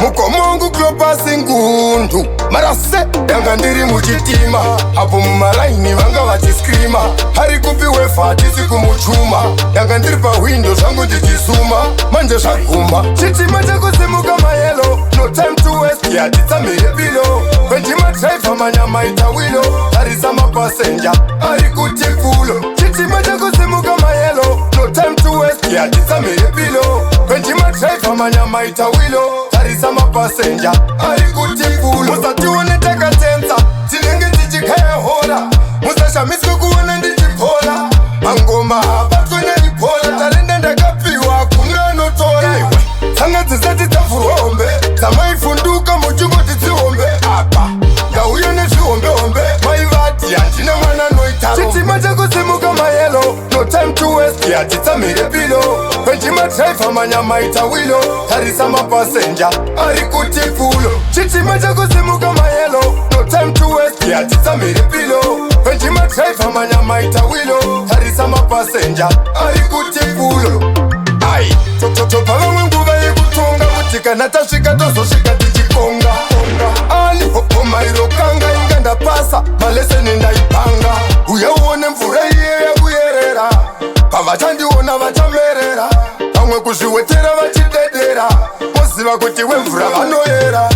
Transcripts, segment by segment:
mukomongu klopasi ngundu marase danga ndiri muchitima apo mumalaini vanga vachiskrima hari kupiwe fatisi kumuchuma danga ndiri pawindo zvangu ndichisuma manje zvaguma chitima chekusimuka mayelo no time to waste yatitsamire pilo kwendima driver manyama ita wilo tarisa mapasenja ari kuti fulo chitima chekusimuka mayelo no time to waste yatitsamire pilo kwendima driver manyama ita wilo tarisa mapasenja ari kuti fulo musatione takatenza tinenge tichikaya hora musashamiswe kuona ndichipola mangoma abatwe neipola tarenda ndakapiwa kunganotora iwe tsanga dzisati dzavhurombe dzamaifunduka muchingoti dzihombe apa ngauye nezvihombe-hombe maivati handina mwana noitaro chitima chekusimuka mayelo no time to waste yatitsamire pilo kwendima driver manyama ita wilo tarisa mapasenja ari kuti fulo chitima chekusimuka mayelo no time to waste yatitsamire pilo kwendima driver manyama ita wilo tarisa mapasenja ari kuti fulo ai topa vamwe nguva yekutonga kuti kana tasvika tozosvika tichikonga ani hopomairo kanga inga ndapasa maleseni ndaipanga uye uone mvura iye yakuyerera pavachandiona vachamerera vamwe kuzviwetera vachidedera moziva kuti wemvura vanoyera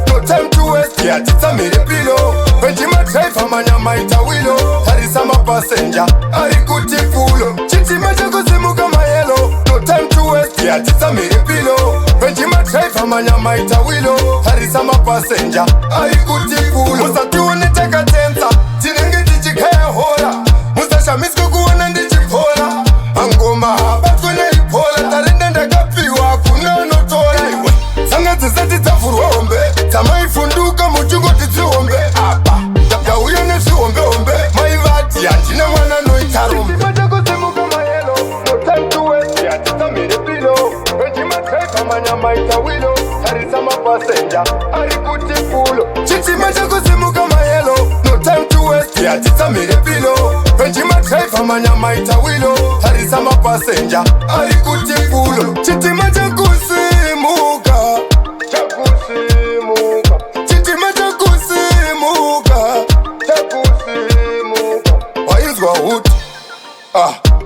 no time to waste yatitsamire pilo kwendima driver manyama ita wilo tarisa mapasenja ari kuti fulo chitima chekusimuka mayelo no time to waste yatitsamire pilo kwendima driver manyama ita wilo tarisa mapasenja ari kuti fulo musatione takatenza tinenge tichikaya hora musashamiswe kuona ndichipola mangoma abatwe neipola tarenda ndakapiwa kunanotora iwe tsanga dzisati dzavhurwa-hombe dzamaifunduka muchingoti dzihombe apa ngauye nezvihombe-hombe maivati handina mwana noitarombe chitima chekusimuka mayelo no time to waste yatitsamire pilo kwendima driver manyama ita wilo tarisa mapasenja ari kuti fulo chitima chekusimuka chitima chekusimuka wainzwa huti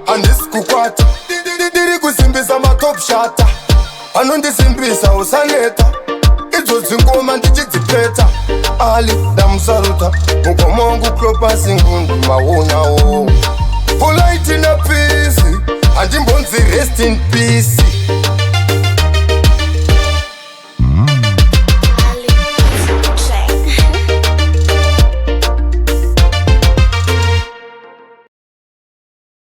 handisi kukwata diri kusimbisa matop shata anondisimbisa usaneta idzodzi ngoma ndichidzipeta ali ndamusaruta mukomongu klopasi ngundu maunawo polaiti na pisi handimbonzi rest in peace